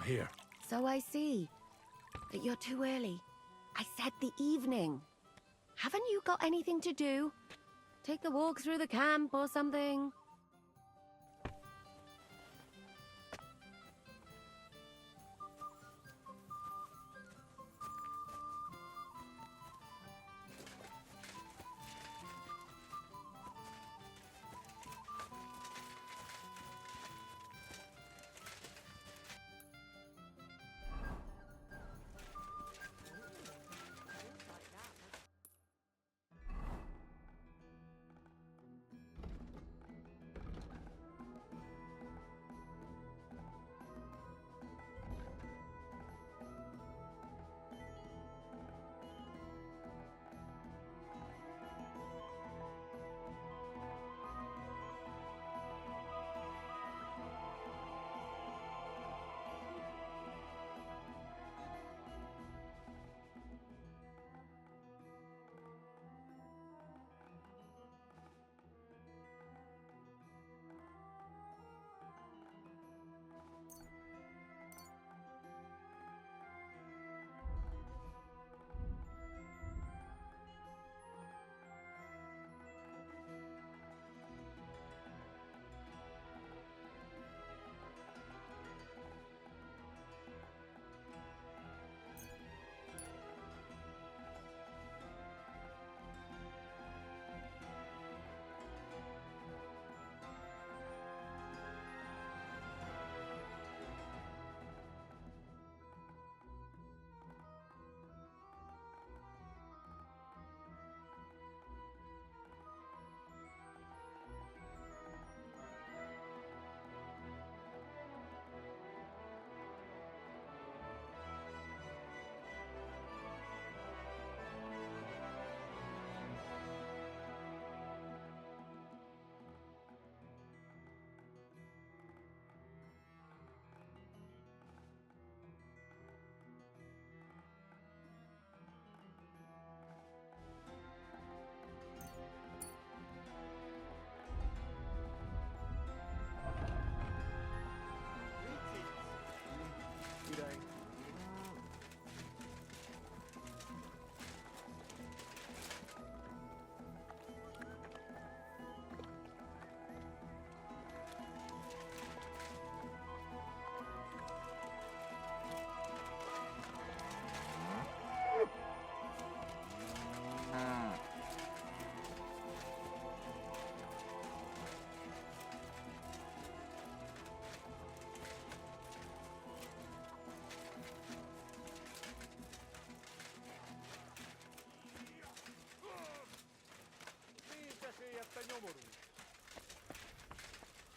here. So I see. But you're too early. I said the evening. Haven't you got anything to do? Take a walk through the camp or something?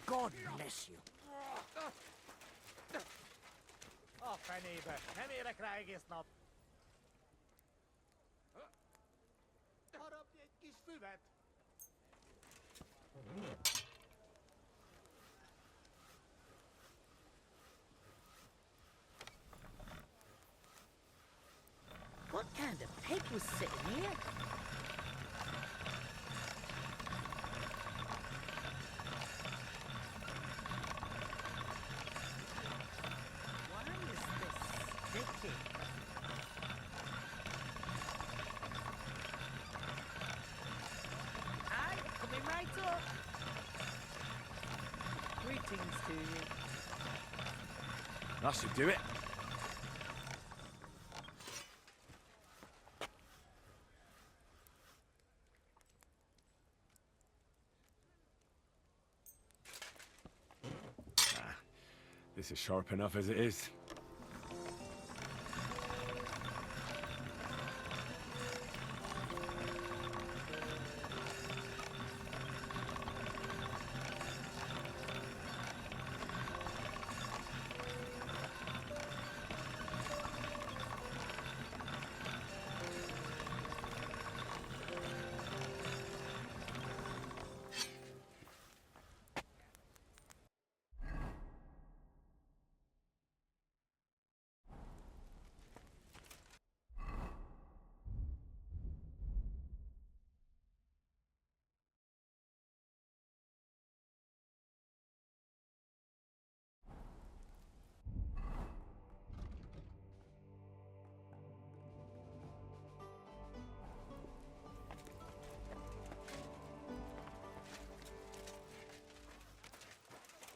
God bless you. A fenébe! Nem érek rá egész nap! Harapj egy kis füvet! What kind of pig was sitting here? Why is this sticky? Aye, coming right up. Greetings to you. That should do it. This is sharp enough as it is.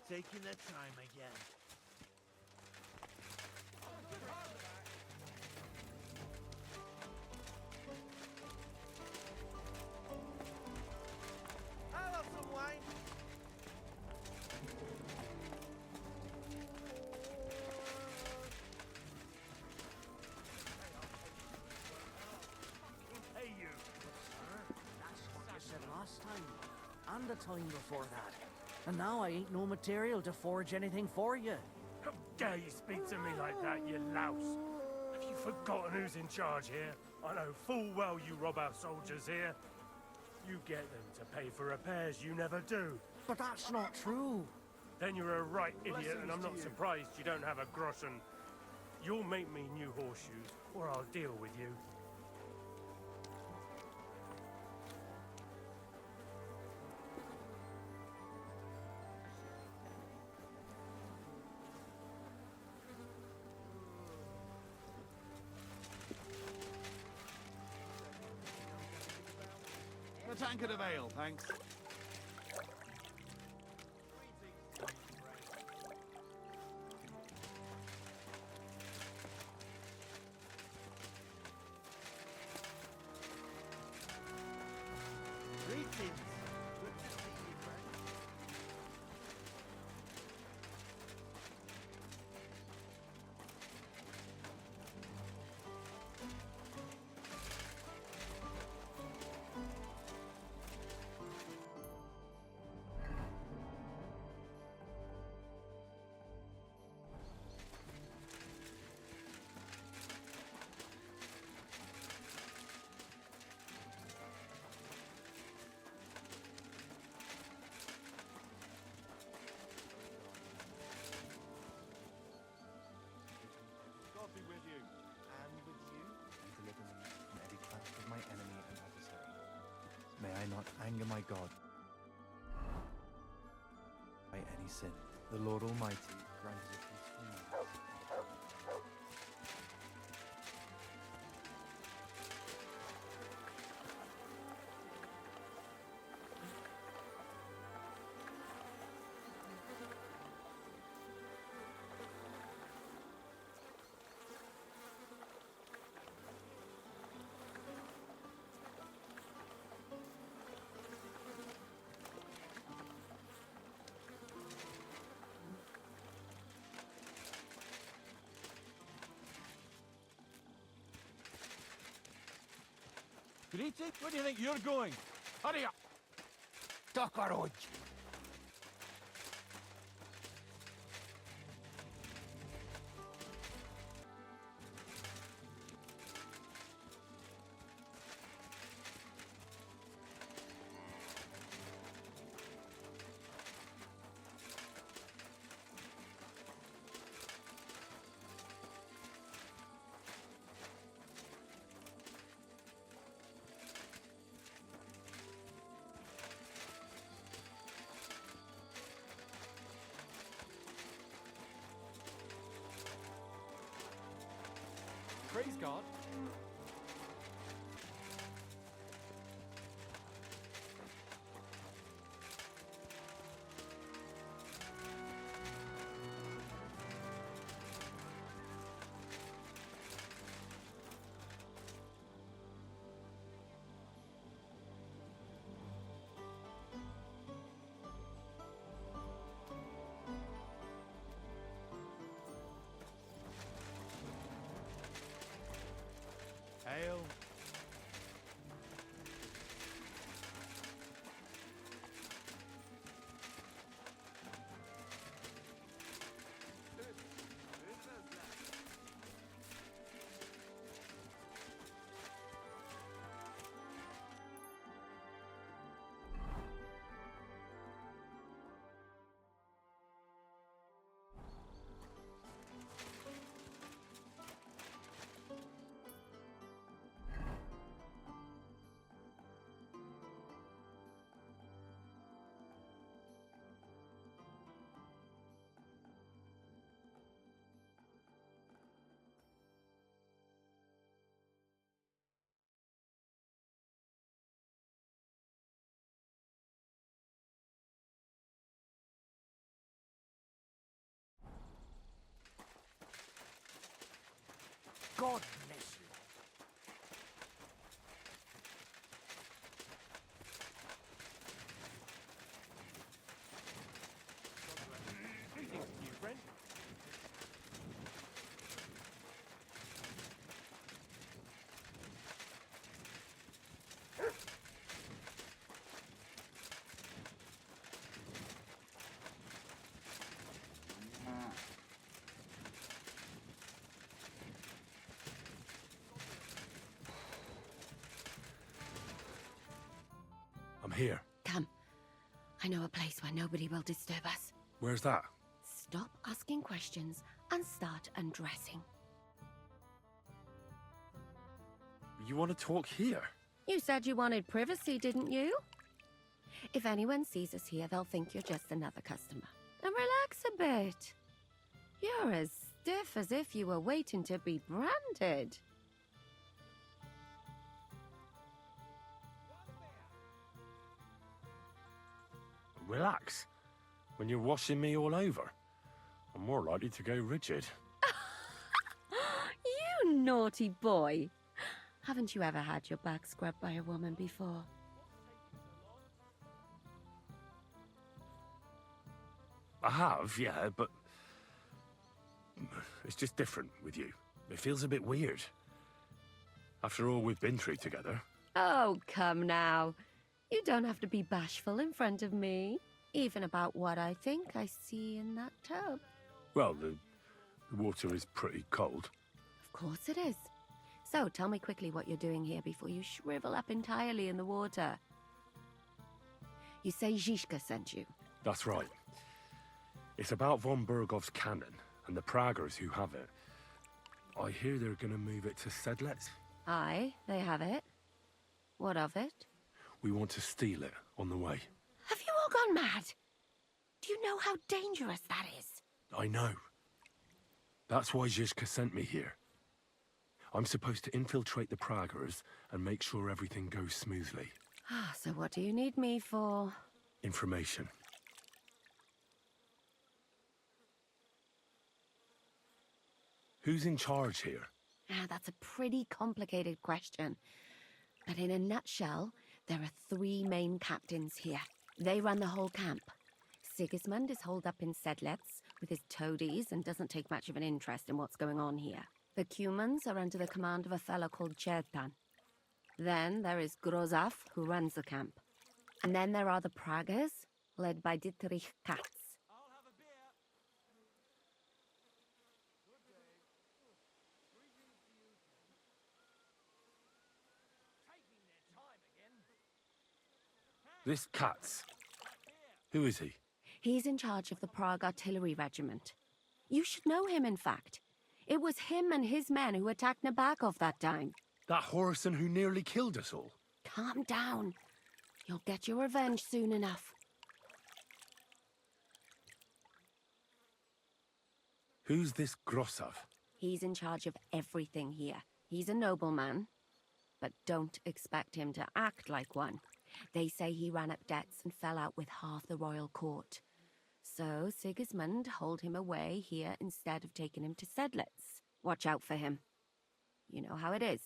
taking their time again. I'll have some wine. Hey, you. That's what you said last time. And the time before that. And now I ain't no material to forge anything for you. How dare you speak to me like that, you louse? Have you forgotten who's in charge here? I know full well you rob our soldiers here. You get them to pay for repairs you never do. But that's not true. Then you're a right idiot, and I'm not surprised you don't have a groschen. You'll make me new horseshoes, or I'll deal with you. A tankard of ale, thanks. Greetings. Good to see you, friend. God be with you. And with you. Deliver me from every trap of my enemy and adversary. May I not anger my God by any sin. The Lord Almighty grant us peaceful nights. Greetings? Where do you think you're going? Hurry up! Cockroach! Praise God. God bless you. Greetings to you, friend. I'm here. Come. I know a place where nobody will disturb us. Where's that? Stop asking questions and start undressing. You want to talk here? You said you wanted privacy, didn't you? If anyone sees us here, they'll think you're just another customer. And relax a bit. You're as stiff as if you were waiting to be branded. Relax. When you're washing me all over, I'm more likely to go rigid. You naughty boy. Haven't you ever had your back scrubbed by a woman before? I have, yeah, but it's just different with you. It feels a bit weird. After all we've been through together. Oh, come now. You don't have to be bashful in front of me. Even about what I think I see in that tub. Well, the water is pretty cold. Of course it is. So, tell me quickly what you're doing here before you shrivel up entirely in the water. You say Zizka sent you. That's right. It's about von Bergov's cannon and the Praggers who have it. I hear they're going to move it to Sedlets. Aye, they have it. What of it? We want to steal it on the way. Have you all gone mad? Do you know how dangerous that is? I know. That's why Zizka sent me here. I'm supposed to infiltrate the Praggers and make sure everything goes smoothly. So what do you need me for? Information. Who's in charge here? That's a pretty complicated question. But in a nutshell, there are 3 main captains here. They run the whole camp. Sigismund is holed up in Sedlets with his toadies and doesn't take much of an interest in what's going on here. The Cumans are under the command of a fellow called Chertan. Then there is Grozaf, who runs the camp. And then there are the Praggers, led by Dietrich Katz. This Katz. Who is he? He's in charge of the Prague Artillery Regiment. You should know him, in fact. It was him and his men who attacked Nabakov that time. That Horison who nearly killed us all. Calm down. You'll get your revenge soon enough. Who's this Grosov? He's in charge of everything here. He's a nobleman, but don't expect him to act like one. They say he ran up debts and fell out with half the royal court. So Sigismund holed him away here instead of taking him to Sedlets. Watch out for him. You know how it is.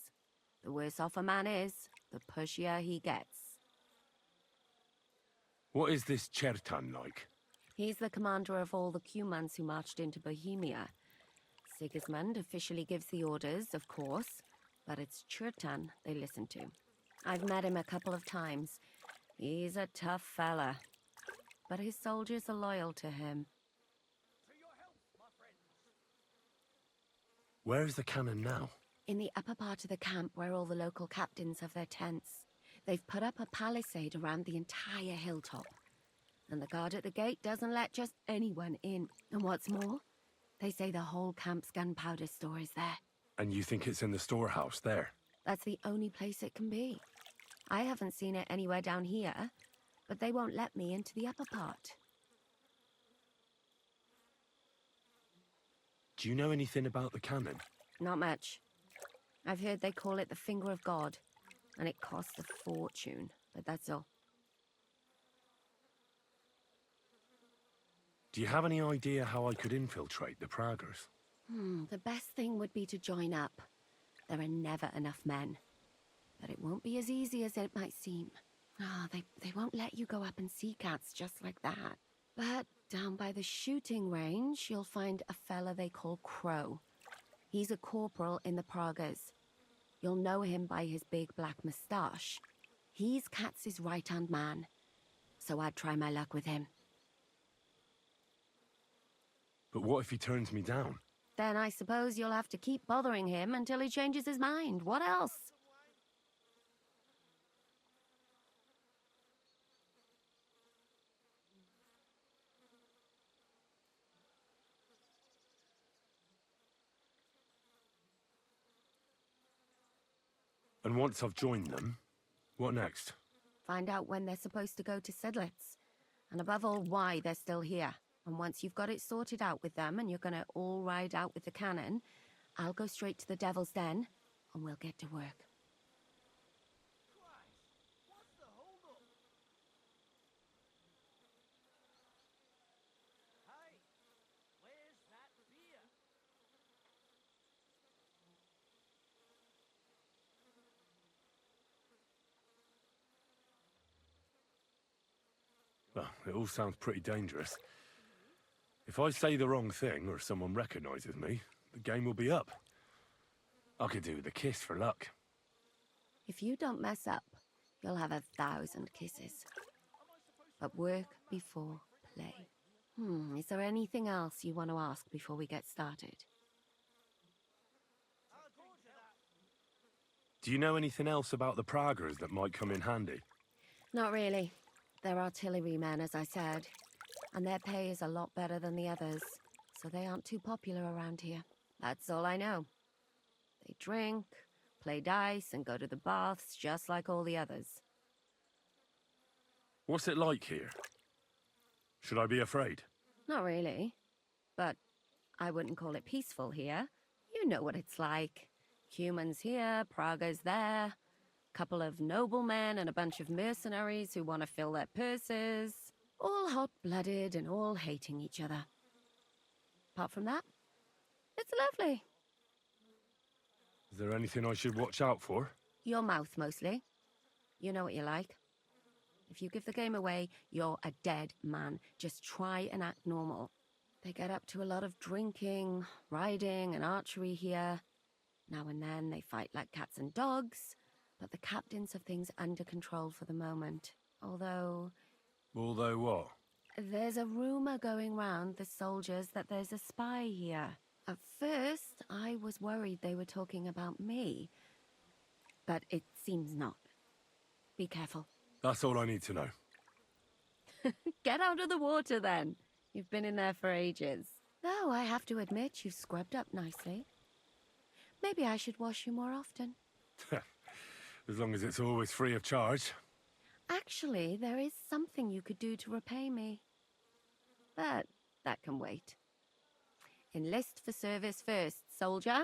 The worse off a man is, the pushier he gets. What is this Chertan like? He's the commander of all the Cumans who marched into Bohemia. Sigismund officially gives the orders, of course, but it's Chertan they listen to. I've met him a couple of times. He's a tough fella, but his soldiers are loyal to him. Where is the cannon now? In the upper part of the camp where all the local captains have their tents. They've put up a palisade around the entire hilltop. And the guard at the gate doesn't let just anyone in. And what's more, they say the whole camp's gunpowder store is there. And you think it's in the storehouse there? That's the only place it can be. I haven't seen it anywhere down here, but they won't let me into the upper part. Do you know anything about the cannon? Not much. I've heard they call it the Finger of God, and it costs a fortune, but that's all. Do you have any idea how I could infiltrate the Praggers? The best thing would be to join up. There are never enough men. But it won't be as easy as it might seem. Ah, they won't let you go up and see cats just like that. But down by the shooting range, you'll find a fella they call Crow. He's a corporal in the Pragas. You'll know him by his big black moustache. He's Katz's right-hand man, so I'd try my luck with him. But what if he turns me down? Then I suppose you'll have to keep bothering him until he changes his mind. What else? And once I've joined them, what next? Find out when they're supposed to go to Sedlitz. And above all, why they're still here. And once you've got it sorted out with them and you're gonna all ride out with the cannon, I'll go straight to the Devil's Den and we'll get to work. Hey, where's that beer? Well, it all sounds pretty dangerous. If I say the wrong thing or someone recognizes me, the game will be up. I could do with a kiss for luck. If you don't mess up, you'll have 1,000 kisses. But work before play. Is there anything else you want to ask before we get started? Do you know anything else about the Pragas that might come in handy? Not really. They're artillerymen, as I said. And their pay is a lot better than the others, so they aren't too popular around here. That's all I know. They drink, play dice, and go to the baths just like all the others. What's it like here? Should I be afraid? Not really. But I wouldn't call it peaceful here. You know what it's like. Humans here, Pragas there. Couple of noblemen and a bunch of mercenaries who want to fill their purses. All hot-blooded and all hating each other. Apart from that, it's lovely. Is there anything I should watch out for? Your mouth, mostly. You know what you like. If you give the game away, you're a dead man. Just try and act normal. They get up to a lot of drinking, riding, and archery here. Now and then they fight like cats and dogs, but the captains have things under control for the moment. Although what? there's a rumor going round the soldiers that there's a spy here. At first, I was worried they were talking about me, but it seems not. Be careful. That's all I need to know. Get out of the water, then. You've been in there for ages. Though I have to admit, you've scrubbed up nicely. Maybe I should wash you more often. As long as it's always free of charge. Actually, there is something you could do to repay me. But that can wait. Enlist for service first, soldier.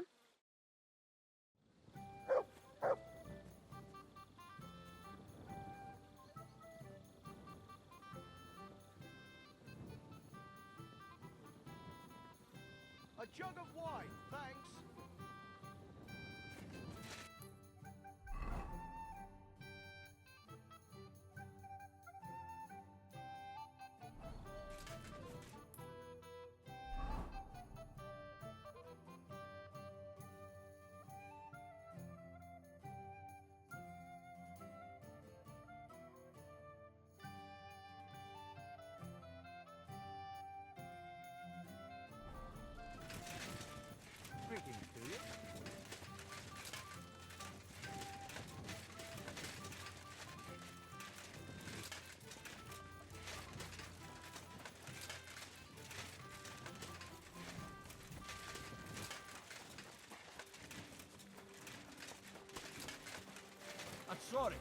A jug of wine, thanks. Greetings to you. I'm sorry.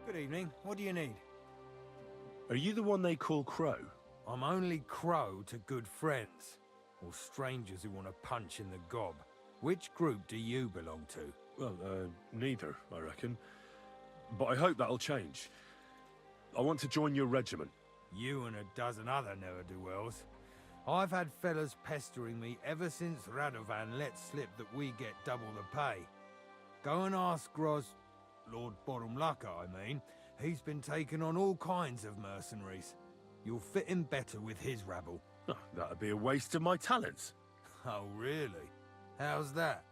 Good evening. What do you need? Are you the one they call Crow? I'm only Crow to good friends, or strangers who want to punch in the gob. Which group do you belong to? Well, neither, I reckon. But I hope that'll change. I want to join your regiment. You and a dozen other ne'er-do-wells. I've had fellas pestering me ever since Radovan let slip that we get double the pay. Go and ask Lord Bottomlucker, I mean. He's been taking on all kinds of mercenaries. You'll fit in better with his rabble. Oh, that'd be a waste of my talents. Oh, really? How's that?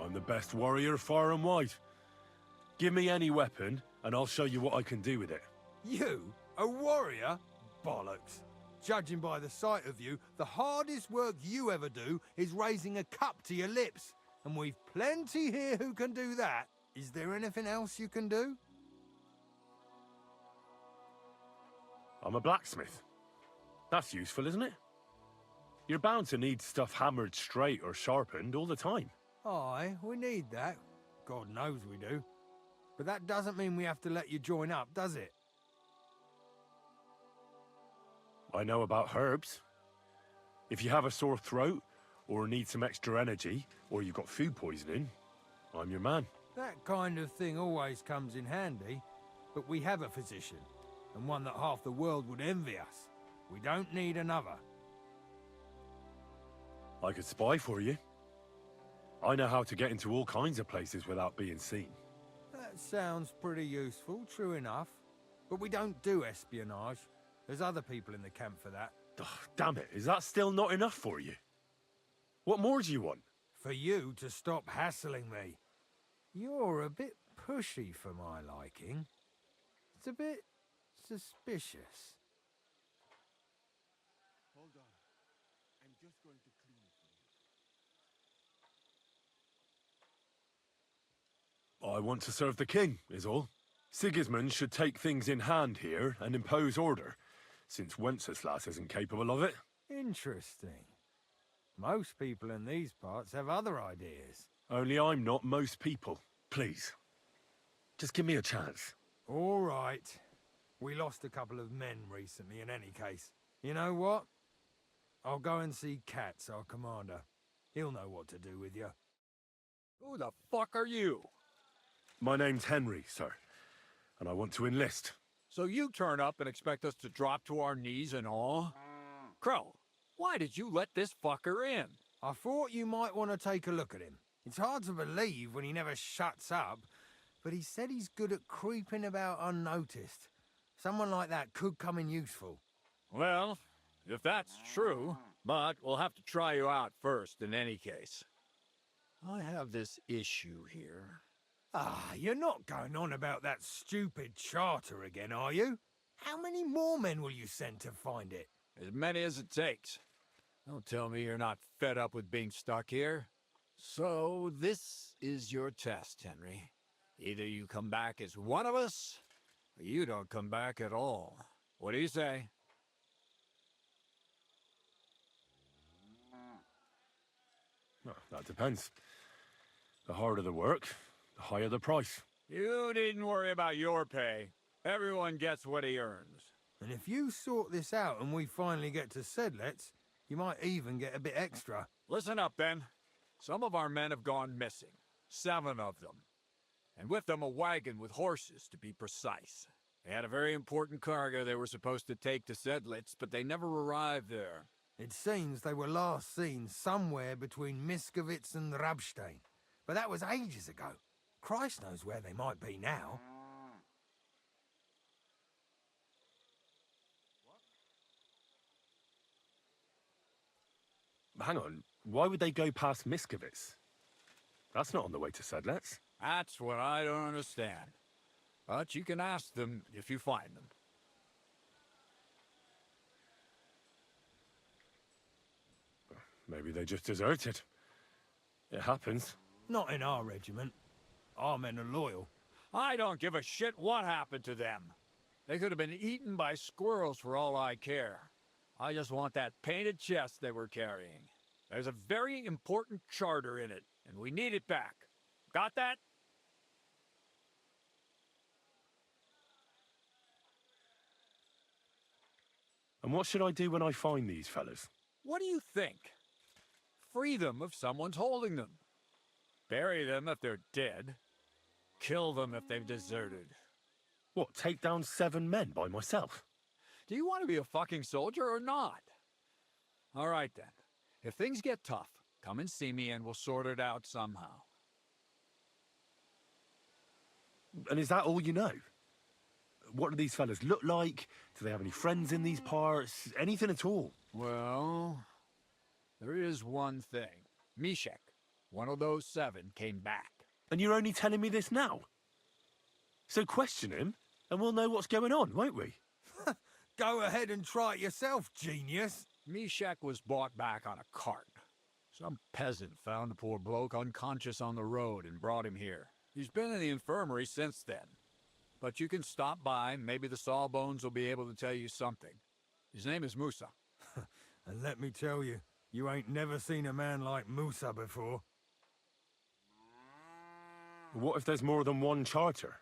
I'm the best warrior far and wide. Give me any weapon, and I'll show you what I can do with it. You? A warrior? Bollocks. Judging by the sight of you, the hardest work you ever do is raising a cup to your lips. And we've plenty here who can do that. Is there anything else you can do? I'm a blacksmith. That's useful, isn't it? You're bound to need stuff hammered straight or sharpened all the time. Aye, we need that. God knows we do. But that doesn't mean we have to let you join up, does it? I know about herbs. If you have a sore throat, or need some extra energy, or you've got food poisoning, I'm your man. That kind of thing always comes in handy. But we have a physician, and one that half the world would envy us. We don't need another. I could spy for you. I know how to get into all kinds of places without being seen. That sounds pretty useful, true enough. But we don't do espionage. There's other people in the camp for that. Ugh, damn it, is that still not enough for you? What more do you want? For you to stop hassling me. You're a bit pushy for my liking. It's a bit suspicious. Hold on. I'm just going to clean it for you. I want to serve the king, is all. Sigismund should take things in hand here and impose order, since Wenceslas isn't capable of it. Interesting. Most people in these parts have other ideas. Only I'm not most people. Please. Just give me a chance. All right. We lost a couple of men recently in any case. You know what? I'll go and see Katz, our commander. He'll know what to do with you. Who the fuck are you? My name's Henry, sir, and I want to enlist. So you turn up and expect us to drop to our knees in awe? Crow, why did you let this fucker in? I thought you might want to take a look at him. It's hard to believe when he never shuts up, but he said he's good at creeping about unnoticed. Someone like that could come in useful. Well, if that's true, but we'll have to try you out first in any case. I have this issue here. Ah, you're not going on about that stupid charter again, are you? How many more men will you send to find it? As many as it takes. Don't tell me you're not fed up with being stuck here. So, this is your test, Henry. Either you come back as one of us, or you don't come back at all. What do you say? Well, that depends. The harder the work, the higher the price. You needn't worry about your pay. Everyone gets what he earns. And if you sort this out and we finally get to Sedlets, you might even get a bit extra. Listen up, then. Some of our men have gone missing. 7 of them. And with them a wagon with horses, to be precise. They had a very important cargo they were supposed to take to Sedlitz, but they never arrived there. It seems they were last seen somewhere between Miskovitz and Rabstein. But that was ages ago. Christ knows where they might be now. Hang on, why would they go past Miskovitz? That's not on the way to Sedlets. That's what I don't understand. But you can ask them if you find them. Maybe they just deserted. It happens. Not in our regiment. Our men are loyal. I don't give a shit what happened to them. They could have been eaten by squirrels for all I care. I just want that painted chest they were carrying. There's a very important charter in it, and we need it back. Got that? And what should I do when I find these fellas? What do you think? Free them if someone's holding them. Bury them if they're dead. Kill them if they've deserted. What, take down 7 men by myself? Do you want to be a fucking soldier or not? All right then. If things get tough, come and see me and we'll sort it out somehow. And is that all you know? What do these fellas look like? Do they have any friends in these parts? Anything at all? Well, there is one thing. Mishek, one of those 7, came back. And you're only telling me this now? So question him, and we'll know what's going on, won't we? Go ahead and try it yourself, genius. Mishek was brought back on a cart. Some peasant found the poor bloke unconscious on the road and brought him here. He's been in the infirmary since then. But you can stop by, maybe the Sawbones will be able to tell you something. His name is Musa. And let me tell you, you ain't never seen a man like Musa before. What if there's more than one charter?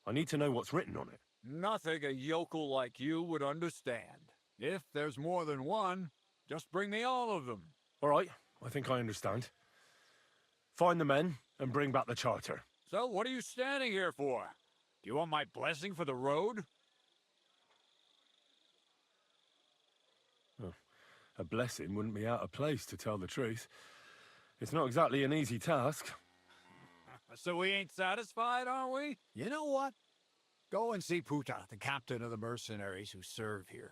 I need to know what's written on it. Nothing a yokel like you would understand. If there's more than one, just bring me all of them. All right, I think I understand. Find the men and bring back the charter. So what are you standing here for? Do you want my blessing for the road? Oh, a blessing wouldn't be out of place, to tell the truth. It's not exactly an easy task. So we ain't satisfied, are we? You know what? Go and see Puta, the captain of the mercenaries who serve here.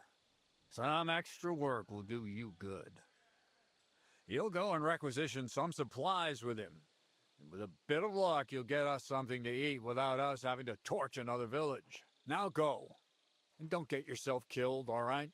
Some extra work will do you good. You'll go and requisition some supplies with him. And with a bit of luck, you'll get us something to eat without us having to torch another village. Now go. And don't get yourself killed, all right?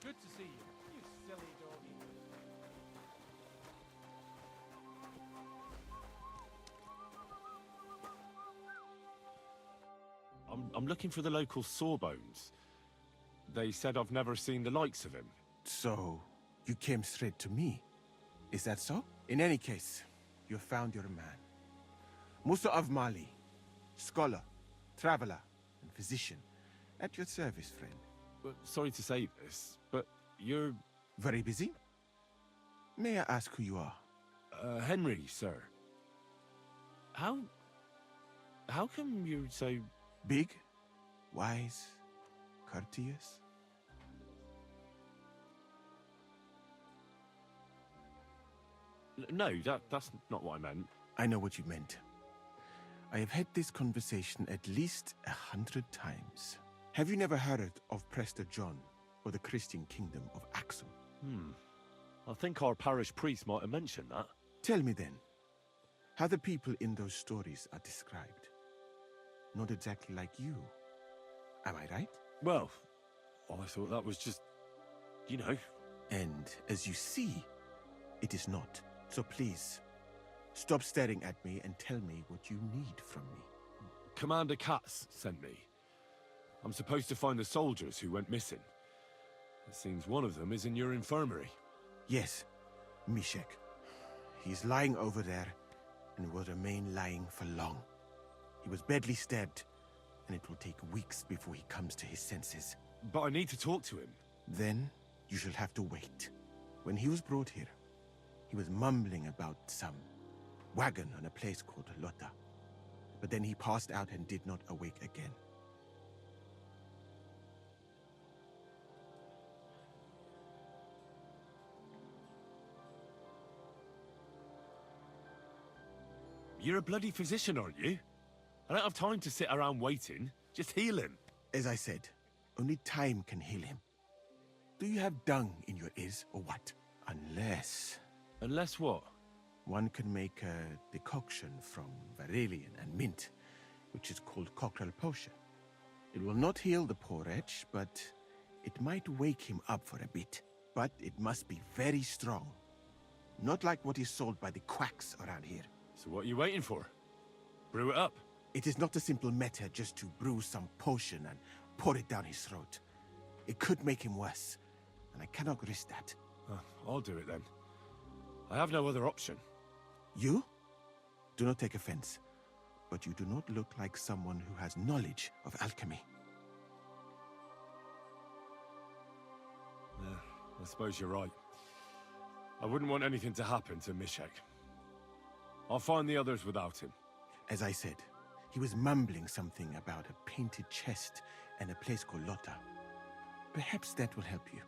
Good to see you, you silly doggy. I'm looking for the local Sawbones. They said I've never seen the likes of him. So, you came straight to me. Is that so? In any case, you found your man. Musa of Mali, scholar, traveler, and physician. At your service, friend. But sorry to say this, but you're... Very busy? May I ask who you are? Henry, sir. How come you're so... Big? Wise? Courteous? No, that's not what I meant. I know what you meant. I have had this conversation at least 100 times. Have you never heard of Prester John or the Christian kingdom of Axum? I think our parish priest might have mentioned that. Tell me then, how the people in those stories are described. Not exactly like you. Am I right? Well, I thought that was just, you know. And as you see, it is not. So please, stop staring at me and tell me what you need from me. Commander Katz sent me. I'm supposed to find the soldiers who went missing. It seems one of them is in your infirmary. Yes, Mishek. He's lying over there and will remain lying for long. He was badly stabbed, and it will take weeks before he comes to his senses. But I need to talk to him. Then you shall have to wait. When he was brought here, he was mumbling about some wagon on a place called Lota. But then he passed out and did not awake again. You're a bloody physician, aren't you? I don't have time to sit around waiting. Just heal him. As I said, only time can heal him. Do you have dung in your ears or what? Unless Unless what? one can make a decoction from Radeon and mint, which is called cockerel potion. It will not heal the poor wretch, but it might wake him up for a bit. But it must be very strong. Not like what is sold by the quacks around here. So what are you waiting for? Brew it up. It is not a simple matter just to brew some potion and pour it down his throat. It could make him worse, and I cannot risk that. I'll do it then. I have no other option. You? Do not take offense, but you do not look like someone who has knowledge of alchemy. I suppose you're right. I wouldn't want anything to happen to Mishek. I'll find the others without him. As I said, he was mumbling something about a painted chest and a place called Lota. Perhaps that will help you.